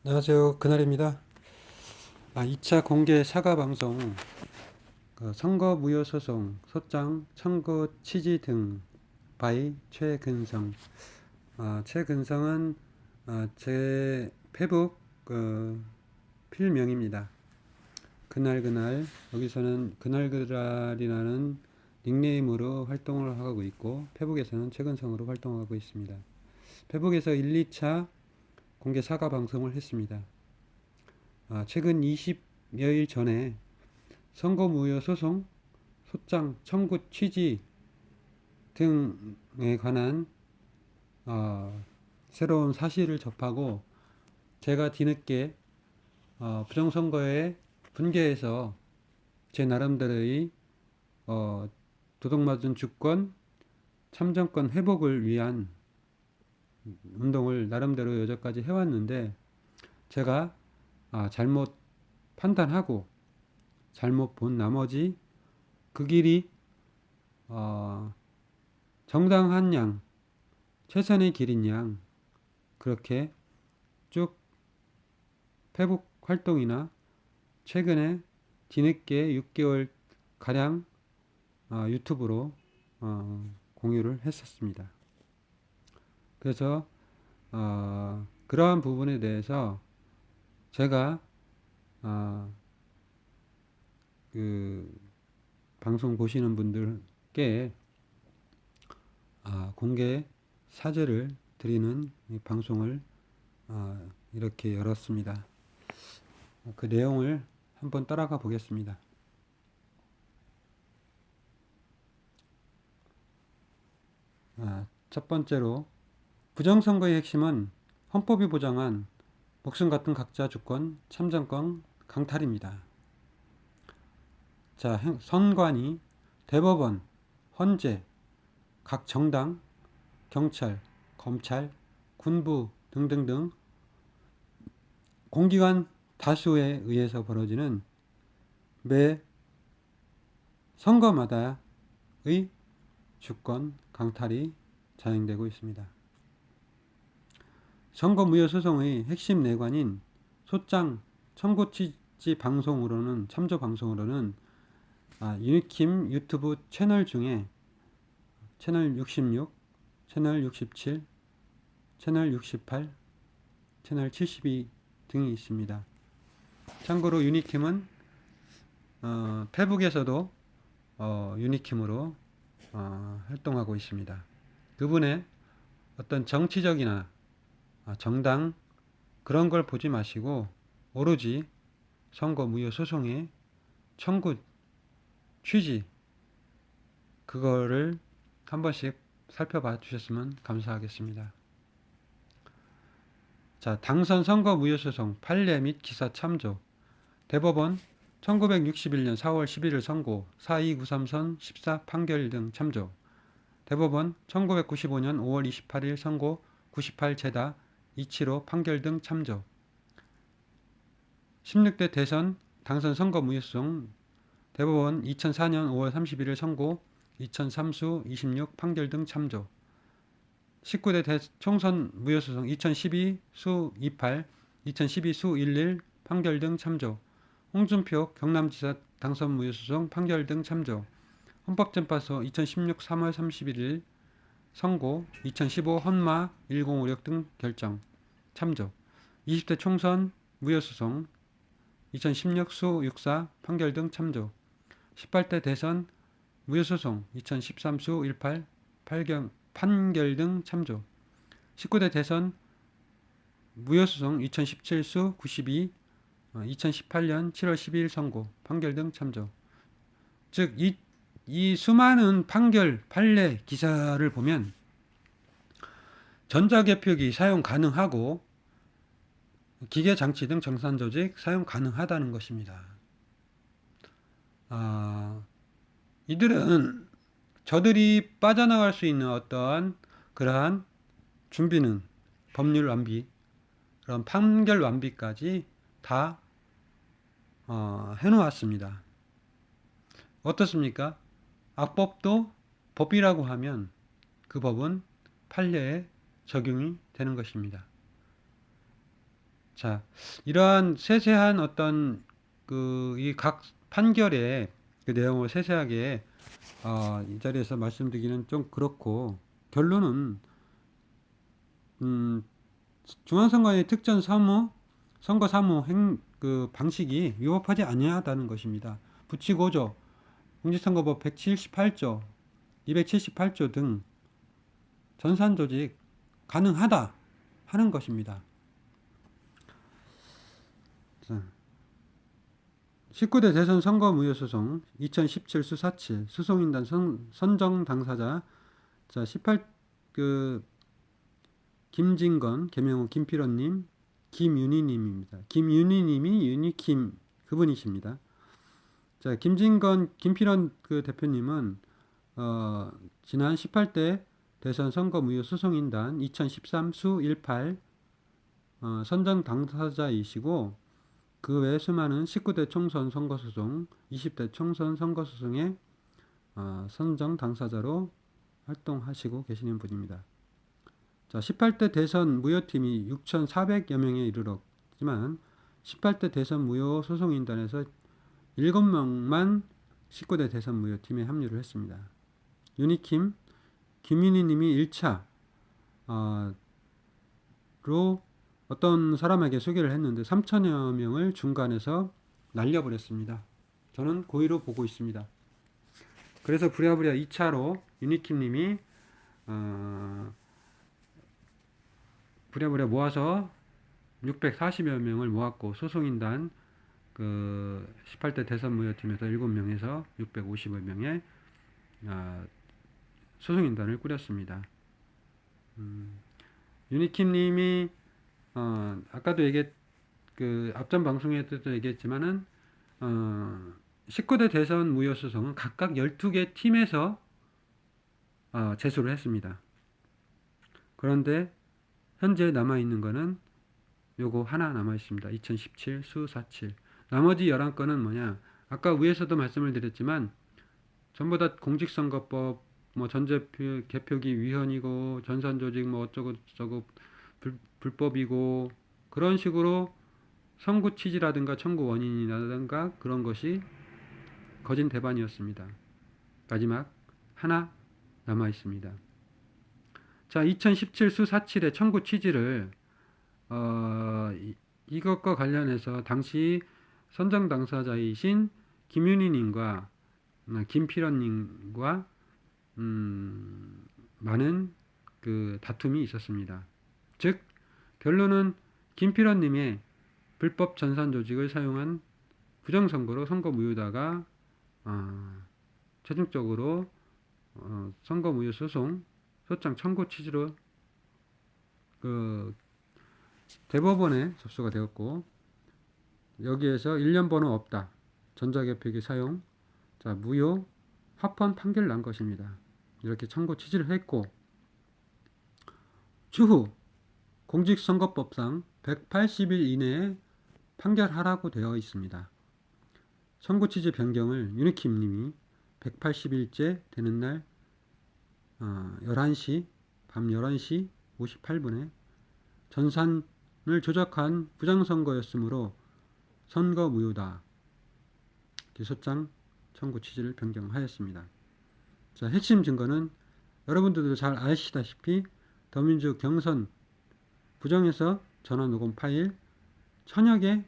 안녕하세요. 그날입니다. 2차 공개 사과 방송, 선거 무효 소송, 소장, 청구 취지 등 바이 최근성. 최근성은 제 페북 필명입니다. 그날 여기서는 그날이라는 닉네임으로 활동을 하고 있고 페북에서는 최근성으로 활동하고 있습니다. 페북에서 1, 2차 공개 사과 방송을 했습니다. 최근 20여일 전에 선거무효 소송, 소장, 청구 취지 등에 관한 새로운 사실을 접하고 제가 뒤늦게 부정선거에 분개해서 제 나름대로의 도둑맞은 주권, 참정권 회복을 위한 운동을 나름대로 여태까지 해왔는데 제가 잘못 판단하고 잘못 본 나머지 그 길이 정당한 양, 최선의 길인 양 그렇게 쭉 페북 활동이나 최근에 뒤늦게 6개월 가량 유튜브로 공유를 했었습니다. 그래서 그러한 부분에 대해서 제가 그 방송 보시는 분들께 공개 사죄를 드리는 이 방송을 이렇게 열었습니다. 그 내용을 한번 따라가 보겠습니다. 첫 번째로 부정선거의 핵심은 헌법이 보장한 목숨 같은 각자 주권, 참정권 강탈입니다. 자, 선관위, 대법원, 헌재, 각 정당, 경찰, 검찰, 군부 등등등 공기관 다수에 의해서 벌어지는 매 선거마다의 주권 강탈이 자행되고 있습니다. 선거무효 소송의 핵심 내관인 소장 청구 취지 방송으로는 참조 방송으로는 유니킴 유튜브 채널 중에 채널 66, 채널 67, 채널 68, 채널 72 등이 있습니다. 참고로 유니킴은 페북에서도 유니킴으로 활동하고 있습니다. 그분의 어떤 정치적이나 정당 그런 걸 보지 마시고 오로지 선거 무효 소송의 청구 취지 그거를 한 번씩 살펴봐 주셨으면 감사하겠습니다. 자, 당선 선거 무효 소송 판례 및 기사 참조. 대법원 1961년 4월 11일 선고 4293선 14 판결 등 참조. 대법원 1995년 5월 28일 선고 98 제다 275 판결 등 참조. 16대 대선 당선 선거 무효 소송 대법원 2004년 5월 31일 선고 2003수 26 판결 등 참조. 19대 총선 무효소송 2012 수 28, 2012 수 11 판결 등 참조. 홍준표 경남지사 당선 무효소송 판결 등 참조. 헌법재판소 2016 3월 31일 선고, 2015 헌마 1056 등 결정 참조. 20대 총선 무효소송 2016 수 64 판결 등 참조. 18대 대선 무효소송 2013 수 18 판결 등 참조. 19대 대선 무효소송 2017 수 92 2018년 7월 12일 선고 판결 등 참조. 즉 이 수많은 판례 기사를 보면 전자개표기 사용 가능하고 기계장치 등 정산조직 사용 가능하다는 것입니다. 이들은 저들이 빠져나갈 수 있는 어떠한 그러한 준비는 법률 완비, 그런 판결 완비까지 다 해놓았습니다. 어떻습니까? 악법도 법이라고 하면 그 법은 판례에 적용이 되는 것입니다. 자, 이러한 세세한 어떤 그 이 각 판결의 그 내용을 세세하게 이 자리에서 말씀드리기는 좀 그렇고, 결론은 음, 중앙선관위 특전 사무 선거 사무 그 방식이 위법하지 아니하다는 것입니다. 부치고조 공직선거법 178조, 278조 등 전산 조직 가능하다 하는 것입니다. 자, 19대 대선 선거무효소송 2017 수사칠 수송인단 선정 당사자, 자, 18 김진건, 개명호 김필원님, 김윤희님입니다. 김윤희님이 유니킴 그분이십니다. 자, 김진건, 김필원 그 대표님은 지난 18대 대선 선거무효 소송인단 2013 수 18 선정 당사자이시고, 그 외 수많은 19대 총선 선거소송, 20대 총선 선거소송의 선정 당사자로 활동하시고 계시는 분입니다. 자, 18대 대선 무효팀이 6,400여 명에 이르렀지만 18대 대선 무효 소송인단에서 7명만 19대 대선 무효팀에 합류를 했습니다. 유니킴 김윤희 님이 1차 로 어떤 사람에게 소개를 했는데 3천여 명을 중간에서 날려버렸습니다. 저는 고의로 보고 있습니다. 그래서 부랴부랴 2차로 유니킴 님이 부랴부랴 모아서 640여 명을 모았고, 소송인단 그 18대 대선 무효팀에서 7명에서 650여 명의 소송인단을 꾸렸습니다. 유니킴 님이 아까도 앞전 방송에도 얘기했지만은 19대 대선 무효 소송은 각각 12개 팀에서 제소를 했습니다. 그런데 현재 남아있는 거는 요거 하나 남아있습니다. 2017 수 47. 나머지 11건은 뭐냐, 아까 위에서도 말씀을 드렸지만 전부 다 공직선거법 뭐 전제표 개표기 위헌이고 전산조직 뭐 어쩌고 저쩌고 불법이고, 그런 식으로 선고 취지라든가 청구 원인이라든가 그런 것이 거진 대반이었습니다. 마지막 하나 남아 있습니다. 자, 2017 수 47의 청구 취지를 이것과 관련해서 당시 선정 당사자이신 김윤희님과 김필원님과 많은 그 다툼이 있었습니다. 즉 결론은 김필원님의 불법 전산 조직을 사용한 부정선거로 선거 무효다가 최종적으로 선거 무효 소송 소장 청구 취지로 그 대법원에 접수가 되었고, 여기에서 1년 번호 없다, 전자개표기 사용, 자, 무효 합헌 판결 난 것입니다. 이렇게 청구 취지를 했고, 추후 공직선거법상 180일 이내에 판결하라고 되어 있습니다. 청구 취지 변경을 유니킴 님이 180일째 되는 날 11시 밤 11시 58분에 전산을 조작한 부정선거였으므로 선거 무효다, 기소장 청구 취지를 변경하였습니다. 자, 핵심 증거는 여러분들도 잘 아시다시피 더민주 경선 부정에서 전화 녹음 파일 1000여 개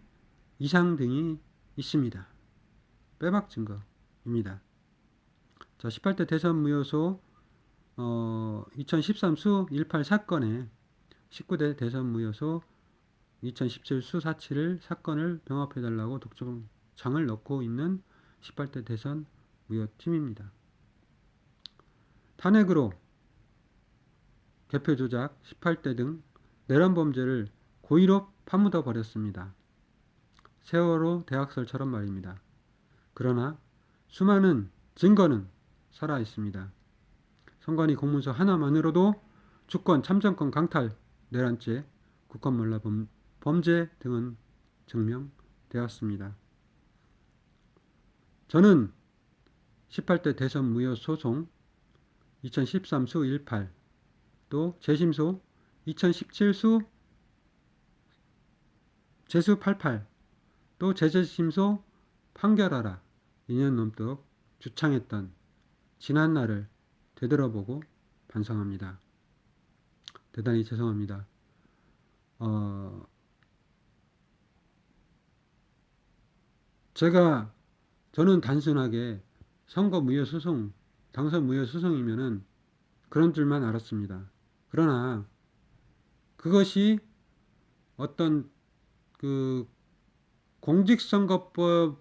이상 등이 있습니다. 빼박 증거입니다. 자, 18대 대선 무효소 2013 수 18 사건에 19대 대선 무효소 2017 수 47을 사건을 병합해달라고 독점장을 넣고 있는 18대 대선 무효팀입니다. 탄핵으로 개표 조작 18대 등 내란 범죄를 고의로 파묻어 버렸습니다. 세월호 대학설처럼 말입니다. 그러나 수많은 증거는 살아 있습니다. 선관위 공문서 하나만으로도 주권, 참정권 강탈, 내란죄, 국권몰라 범죄 등은 증명되었습니다. 저는 18대 대선 무효 소송 2013 수 18, 또 재심소 2017 수 제수 88, 또 제재심소 판결하라 2년 넘도록 주창했던 지난 날을 되돌아보고 반성합니다. 대단히 죄송합니다. 저는 단순하게 선거 무효 소송, 당선 무효 소송이면은 그런 줄만 알았습니다. 그러나 그것이 어떤 그 공직선거법을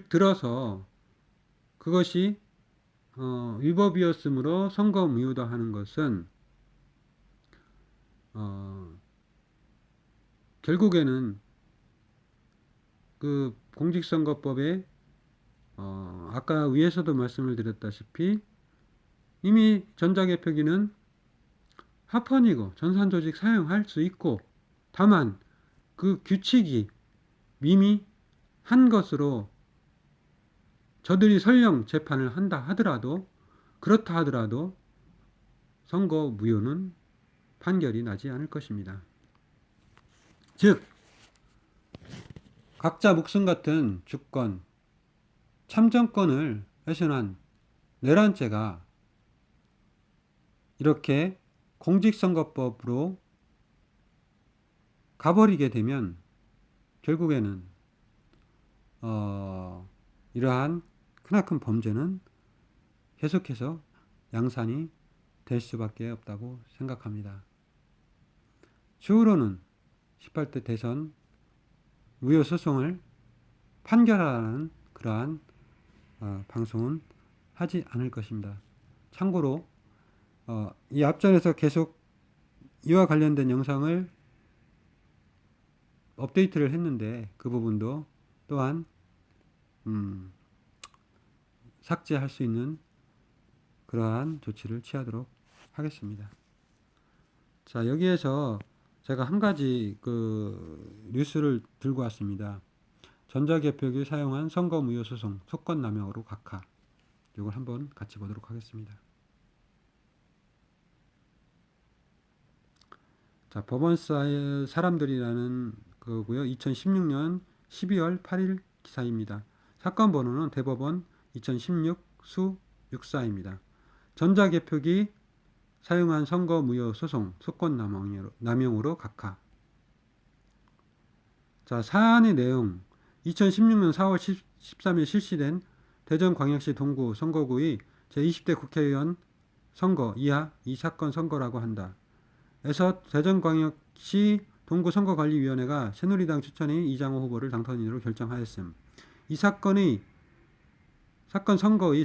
들어서 그것이 위법이었으므로 선거 무효다 하는 것은 결국에는 그 공직선거법에 아까 위에서도 말씀을 드렸다시피 이미 전자개표기는 합헌이고 전산조직 사용할 수 있고, 다만 그 규칙이 미미한 것으로 저들이 설령 재판을 한다 하더라도, 그렇다 하더라도 선거 무효는 판결이 나지 않을 것입니다. 즉 각자 목숨 같은 주권, 참정권을 훼손한 내란죄가 이렇게 공직선거법으로 가버리게 되면 결국에는 이러한 크나큰 범죄는 계속해서 양산이 될 수밖에 없다고 생각합니다. 추후로는 18대 대선 무효 소송을 판결하라는 그러한 방송은 하지 않을 것입니다. 참고로 이 앞전에서 계속 이와 관련된 영상을 업데이트를 했는데 그 부분도 또한 삭제할 수 있는 그러한 조치를 취하도록 하겠습니다. 자, 여기에서 제가 한 가지 그 뉴스를 들고 왔습니다. 전자개표기 사용한 선거 무효 소송 소권 남용으로 각하. 이걸 한번 같이 보도록 하겠습니다. 자, 법원 사람들이라는 거고요. 2016년 12월 8일 기사입니다. 사건 번호는 대법원 2016 수 64입니다. 전자개표기 사용한 선거 무효 소송 소권 남용으로 각하. 자, 사안의 내용. 2016년 4월 13일 실시된 대전광역시 동구 선거구의 제20대 국회의원 선거 이하 이 사건 선거라고 한다. 에서 대전광역시 동구선거관리위원회가 새누리당 추천인 이장호 후보를 당선인으로 결정하였음. 이 사건 선거의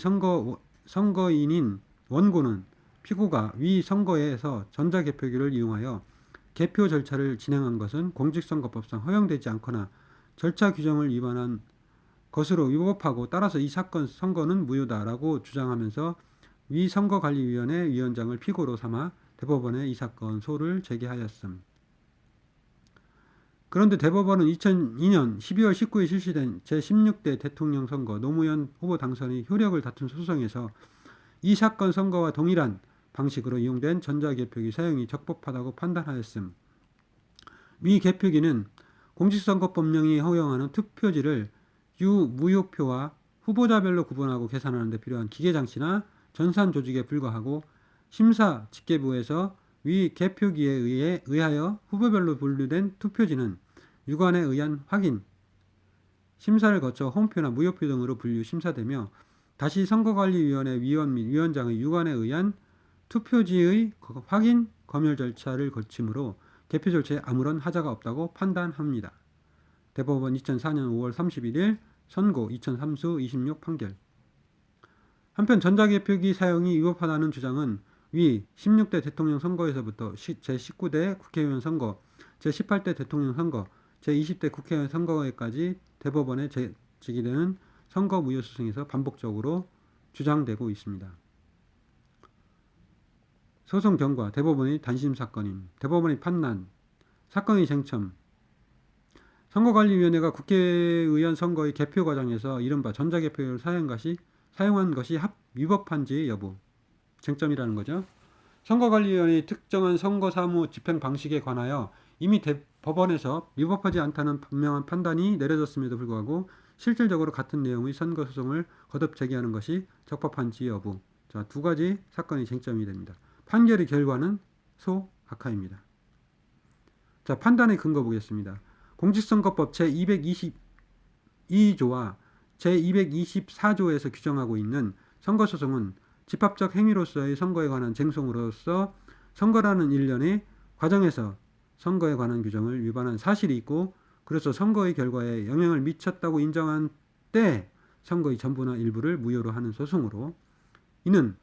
선거인인 원고는 피고가 위 선거에서 전자개표기를 이용하여 개표 절차를 진행한 것은 공직선거법상 허용되지 않거나 절차 규정을 위반한 것으로 위법하고 따라서 이 사건 선거는 무효다라고 주장하면서 위 선거관리위원회 위원장을 피고로 삼아 대법원에 이 사건 소를 제기하였음. 그런데 대법원은 2002년 12월 19일 실시된 제16대 대통령 선거 노무현 후보 당선의 효력을 다툰 소송에서 이 사건 선거와 동일한 방식으로 이용된 전자개표기 사용이 적법하다고 판단하였음. 위 개표기는 공직선거법령이 허용하는 투표지를 유무효표와 후보자별로 구분하고 계산하는 데 필요한 기계장치나 전산조직에 불과하고 심사 집계부에서 위 개표기에 의하여 후보별로 분류된 투표지는 유관에 의한 확인, 심사를 거쳐 홈표나 무효표 등으로 분류 심사되며 다시 선거관리위원회 위원 및 위원장의 유관에 의한 투표지의 확인, 검열 절차를 거치므로 개표 절차에 아무런 하자가 없다고 판단합니다. 대법원 2004년 5월 31일 선고 2003수 26 판결. 한편 전자개표기 사용이 위법하다는 주장은 위 16대 대통령 선거에서부터 제19대 국회의원 선거, 제18대 대통령 선거, 제20대 국회의원 선거에까지 대법원에 제기되는 선거 무효 소송에서 반복적으로 주장되고 있습니다. 소송 경과. 대법원의 단심 사건임. 대법원의 판단. 사건의 쟁점. 선거관리위원회가 국회의원 선거의 개표 과정에서 이른바 전자개표를 사용한 것이 위법한지 여부. 쟁점이라는 거죠. 선거관리위원회의 특정한 선거사무 집행 방식에 관하여 이미 법원에서 위법하지 않다는 분명한 판단이 내려졌음에도 불구하고 실질적으로 같은 내용의 선거 소송을 거듭 제기하는 것이 적법한지 여부. 자, 두 가지 사건이 쟁점이 됩니다. 판결의 결과는 소각하입니다. 자, 판단의 근거 보겠습니다. 공직선거법 제222조와 제224조에서 규정하고 있는 선거소송은 집합적 행위로서의 선거에 관한 쟁송으로서 선거라는 일련의 과정에서 선거에 관한 규정을 위반한 사실이 있고 그래서 선거의 결과에 영향을 미쳤다고 인정한 때 선거의 전부나 일부를 무효로 하는 소송으로 이는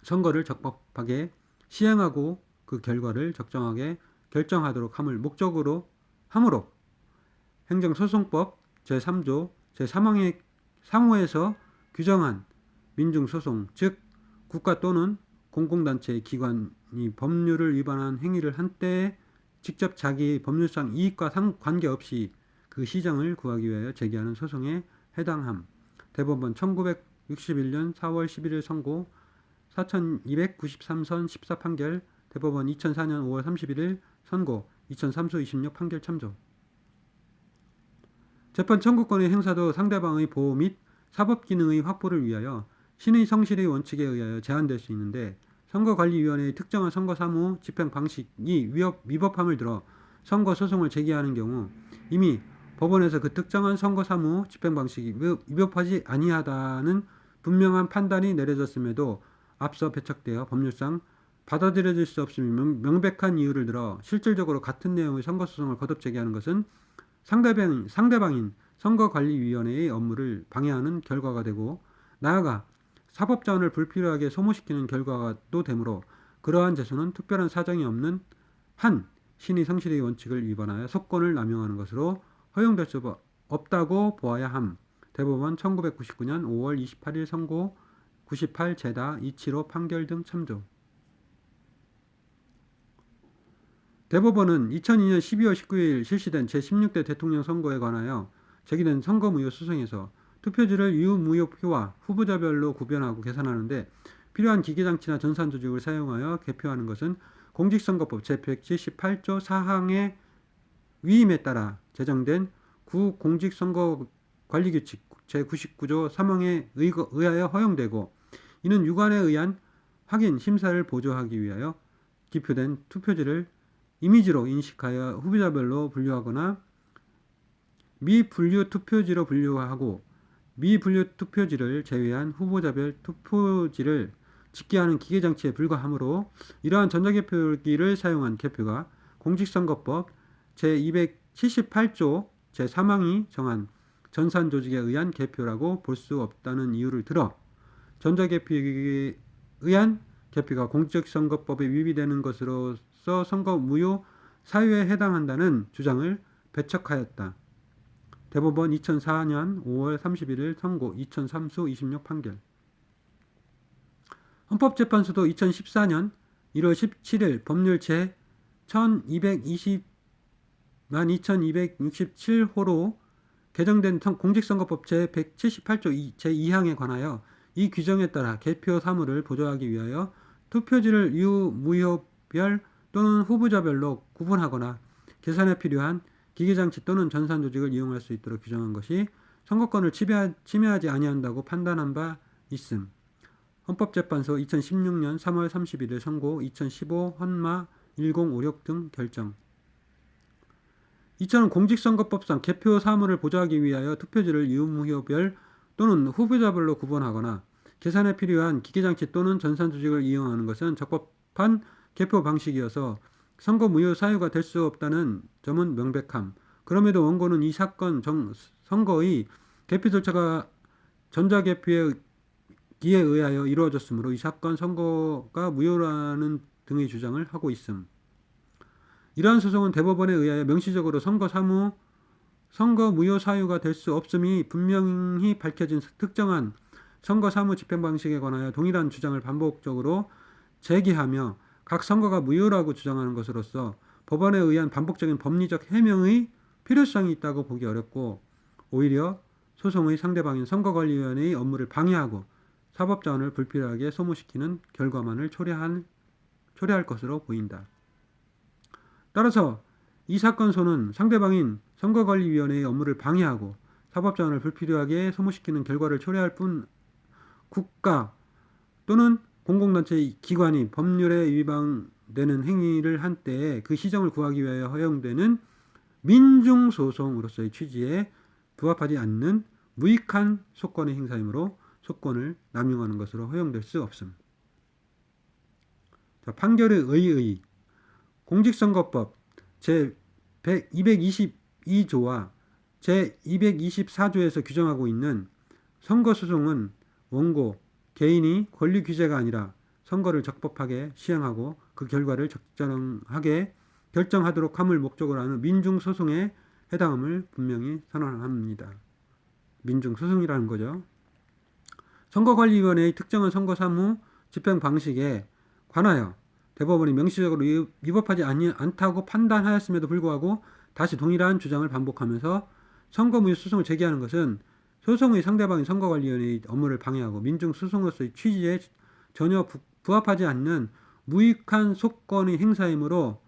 선거를 적법하게 시행하고 그 결과를 적정하게 결정하도록 함을 목적으로 하므로 행정소송법 제3조 제3항의 상호에서 규정한 민중소송 즉 국가 또는 공공단체의 기관이 법률을 위반한 행위를 한 때에 직접 자기의 법률상 이익과 관계없이 그 시정을 구하기 위하여 제기하는 소송에 해당함. 대법원 1961년 4월 11일 선고 4293선 14 판결 대법원 2004년 5월 31일 선고 2003수 26 판결 참조. 재판 청구권의 행사도 상대방의 보호 및 사법기능의 확보를 위하여 신의 성실의 원칙에 의하여 제한될 수 있는데 선거관리위원회의 특정한 선거사무 집행 방식이 위법함을 들어 선거소송을 제기하는 경우 이미 법원에서 그 특정한 선거사무 집행 방식이 위법하지 아니하다는 분명한 판단이 내려졌음에도 앞서 배척되어 법률상 받아들여질 수 없으며 명백한 이유를 들어 실질적으로 같은 내용의 선거소송을 거듭 제기하는 것은 상대방인 선거관리위원회의 업무를 방해하는 결과가 되고 나아가 사법자원을 불필요하게 소모시키는 결과가 또 되므로 그러한 제소는 특별한 사정이 없는 한 신의 성실의 원칙을 위반하여 속권을 남용하는 것으로 허용될 수 없다고 보아야 함. 대법원 1999년 5월 28일 선고 98 제다 275 판결 등 참조. 대법원은 2002년 12월 19일 실시된 제16대 대통령 선거에 관하여 제기된 선거무효 소송에서 투표지를 유무효표와 후보자별로 구별하고 계산하는데 필요한 기계장치나 전산조직을 사용하여 개표하는 것은 공직선거법 제178조 4항의 위임에 따라 제정된 구공직선거관리규칙 제99조 3항에 의하여 허용되고 이는 유관에 의한 확인, 심사를 보조하기 위하여 기표된 투표지를 이미지로 인식하여 후보자별로 분류하거나 미분류 투표지로 분류하고 미분류 투표지를 제외한 후보자별 투표지를 집계하는 기계장치에 불과하므로 이러한 전자개표기를 사용한 개표가 공직선거법 제278조 제3항이 정한 전산조직에 의한 개표라고 볼 수 없다는 이유를 들어 전자개표기에 의한 개표가 공직선거법에 위배되는 것으로서 선거무효 사유에 해당한다는 주장을 배척하였다. 대법원 2004년 5월 31일 선고 2003수 26 판결. 헌법재판소도 2014년 1월 17일 법률 제 1267호로 개정된 공직선거법 제178조 제2항에 관하여 이 규정에 따라 개표 사무를 보조하기 위하여 투표지를 유무효별 또는 후보자별로 구분하거나 계산에 필요한 기계장치 또는 전산조직을 이용할 수 있도록 규정한 것이 선거권을 침해하지 아니한다고 판단한 바 있음. 헌법재판소 2016년 3월 31일 선고 2015 헌마 1056 등 결정. 이처럼 공직선거법상 개표 사무를 보조하기 위하여 투표지를 유무효별 또는 후보자별로 구분하거나 계산에 필요한 기계장치 또는 전산조직을 이용하는 것은 적법한 개표 방식이어서 선거 무효 사유가 될 수 없다는 점은 명백함. 그럼에도 원고는 이 사건 선거의 개표 절차가 전자개표기에 의하여 이루어졌으므로 이 사건 선거가 무효라는 등의 주장을 하고 있음. 이러한 소송은 대법원에 의하여 명시적으로 선거 무효 사유가 될 수 없음이 분명히 밝혀진 특정한 선거 사무 집행 방식에 관하여 동일한 주장을 반복적으로 제기하며 각 선거가 무효라고 주장하는 것으로서 법원에 의한 반복적인 법리적 해명의 필요성이 있다고 보기 어렵고 오히려 소송의 상대방인 선거관리위원회의 업무를 방해하고 사법자원을 불필요하게 소모시키는 결과만을 초래할 것으로 보인다. 따라서 이 사건소는 상대방인 선거관리위원회의 업무를 방해하고 사법자원을 불필요하게 소모시키는 결과를 초래할 뿐 국가 또는 공공단체 기관이 법률에 위반되는 행위를 한 때에 그 시정을 구하기 위하여 허용되는 민중소송으로서의 취지에 부합하지 않는 무익한 소권의 행사이므로 소권을 남용하는 것으로 허용될 수 없음. 자, 판결의 의의 공직선거법 제222조와 제224조에서 규정하고 있는 선거소송은 원고, 개인이 권리 규제가 아니라 선거를 적법하게 시행하고 그 결과를 적정하게 결정하도록 함을 목적으로 하는 민중소송에 해당함을 분명히 선언합니다. 민중소송이라는 거죠. 선거관리위원회의 특정한 선거사무 집행 방식에 관하여 대법원이 명시적으로 위법하지 않다고 판단하였음에도 불구하고 다시 동일한 주장을 반복하면서 선거무효 소송을 제기하는 것은 소송의 상대방인 선거관리위원회의 업무를 방해하고 민중소송으로서의 취지에 전혀 부합하지 않는 무익한 소권의 행사이므로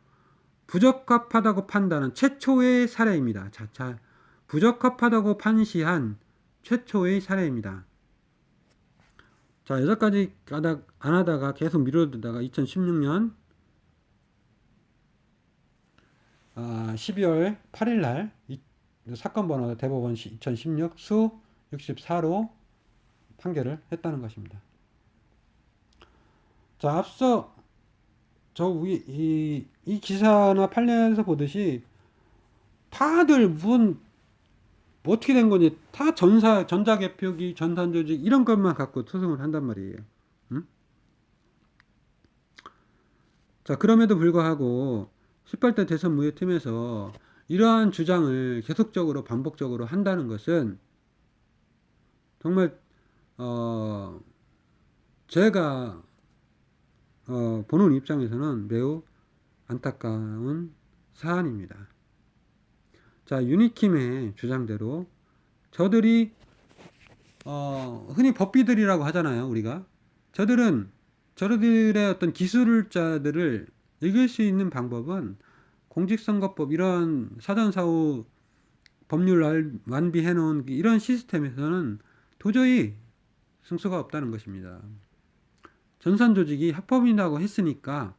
부적합하다고 판단한 최초의 사례입니다. 자, 부적합하다고 판시한 최초의 사례입니다. 자, 여기까지 안 하다가 계속 미뤄두다가 2016년 12월 8일 날 사건 번호 대법원 2016 수 64로 판결을 했다는 것입니다. 자, 앞서 이 기사나 판례에서 보듯이 다들 무슨 뭐 어떻게 된 건지 다 전자개표기, 전산조직 이런 것만 갖고 소송을 한단 말이에요. 응? 자, 그럼에도 불구하고 18대 대선 무효팀에서 이러한 주장을 계속적으로 반복적으로 한다는 것은 정말 제가 보는 입장에서는 매우 안타까운 사안입니다. 자, 유니킴의 주장대로 저들이 흔히 법비들이라고 하잖아요. 우리가 저들의 어떤 기술자들을 이길 수 있는 방법은 공직선거법 이런 사전사후 법률 완비해 놓은 이런 시스템에서는 도저히 승소가 없다는 것입니다. 전산조직이 합법이라고 했으니까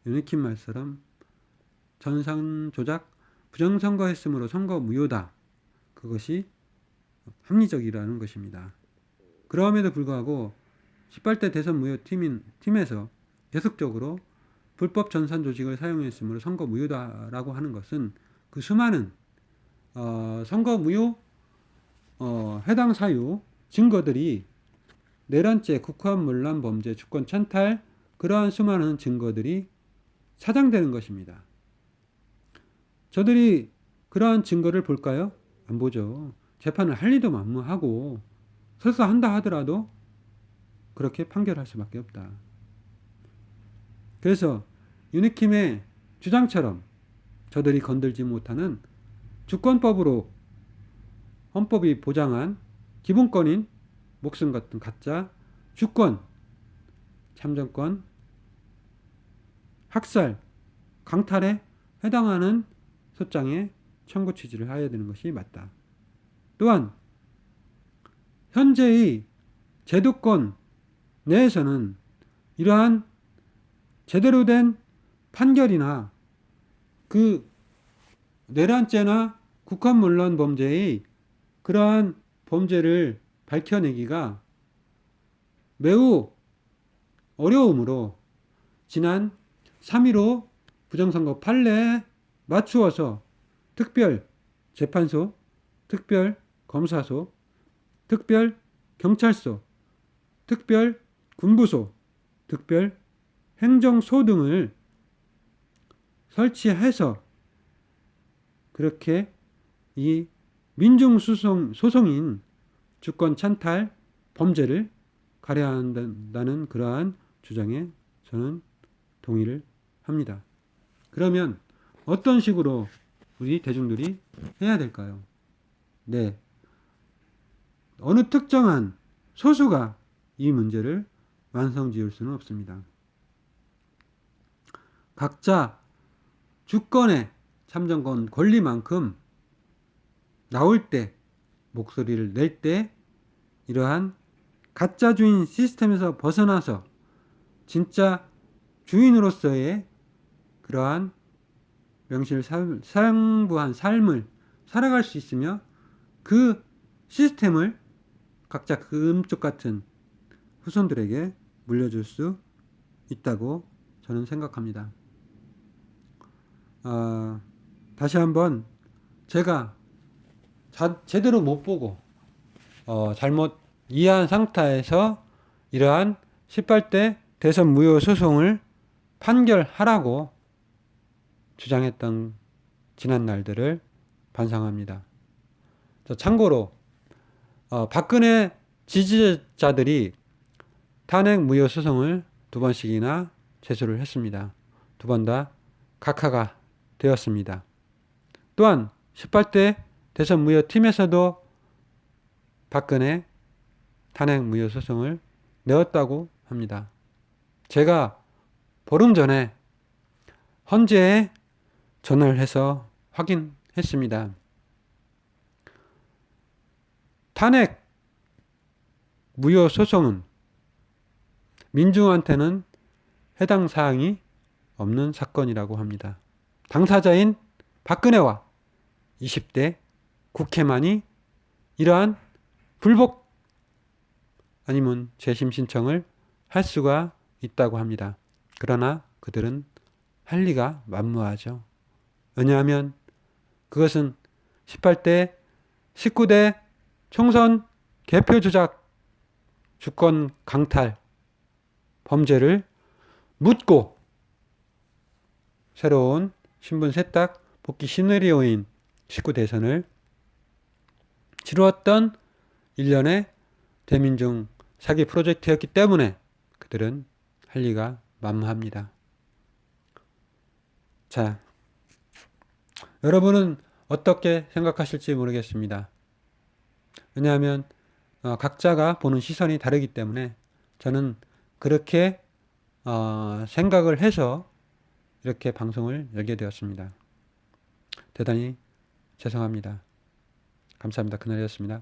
유니킴 말처럼 전산조작 부정선거 했으므로 선거 무효다. 그것이 합리적이라는 것입니다. 그럼에도 불구하고 18대 대선 무효 팀에서 계속적으로 불법 전산 조직을 사용했으므로 선거 무효다라고 하는 것은 그 수많은 선거 무효 해당 사유 증거들이 내란죄, 국화문란 범죄, 주권 찬탈 그러한 수많은 증거들이 사장되는 것입니다. 저들이 그러한 증거를 볼까요? 안 보죠. 재판을 할 리도 만무하고 설사 한다 하더라도 그렇게 판결할 수밖에 없다. 그래서 유니킴의 주장처럼 저들이 건들지 못하는 주권법으로 헌법이 보장한 기본권인 목숨 같은 가짜 주권, 참정권, 학살, 강탈에 해당하는 소장의 청구 취지를 하여야 되는 것이 맞다. 또한 현재의 제도권 내에서는 이러한 제대로 된 판결이나 그 내란죄나 국헌문란 범죄의 그러한 범죄를 밝혀내기가 매우 어려우므로 지난 3.15 부정선거 판례에 맞추어서 특별 재판소, 특별 검사소, 특별 경찰서, 특별 군부소, 특별 행정소 등을 설치해서 그렇게 이 민중소송인 주권 찬탈 범죄를 가려한다는 그러한 주장에 저는 동의를 합니다. 그러면 어떤 식으로 우리 대중들이 해야 될까요? 네. 어느 특정한 소수가 이 문제를 완성지을 수는 없습니다. 각자 주권에 참정권 권리만큼 나올 때, 목소리를 낼 때 이러한 가짜 주인 시스템에서 벗어나서 진짜 주인으로서의 그러한 명실상부한 삶을 살아갈 수 있으며 그 시스템을 각자 금쪽 같은 후손들에게 물려줄 수 있다고 저는 생각합니다. 다시 한번 제가 제대로 못 보고 잘못 이해한 상태에서 이러한 18대 대선 무효 소송을 판결하라고 주장했던 지난 날들을 반성합니다. 참고로 박근혜 지지자들이 탄핵 무효 소송을 2번씩이나 제소를 했습니다. 2번 다 각하가 되었습니다. 또한 18대 대선 무효 팀에서도 박근혜 탄핵 무효 소송을 내었다고 합니다. 제가 보름 전에 헌재에 전화를 해서 확인했습니다. 탄핵 무효 소송은 민중한테는 해당 사항이 없는 사건이라고 합니다. 당사자인 박근혜와 20대 국회만이 이러한 불복 아니면 재심 신청을 할 수가 있다고 합니다. 그러나 그들은 할 리가 만무하죠. 왜냐하면 그것은 18대 19대 총선 개표 조작 주권 강탈 범죄를 묻고 새로운 신분 세탁 복귀 시나리오인 19대선을 치루었던 일련의 대민중 사기 프로젝트였기 때문에 그들은 할 리가 만무합니다. 자, 여러분은 어떻게 생각하실지 모르겠습니다. 왜냐하면 각자가 보는 시선이 다르기 때문에 저는 그렇게 생각을 해서 이렇게 방송을 열게 되었습니다. 대단히 죄송합니다. 감사합니다. 그날이었습니다.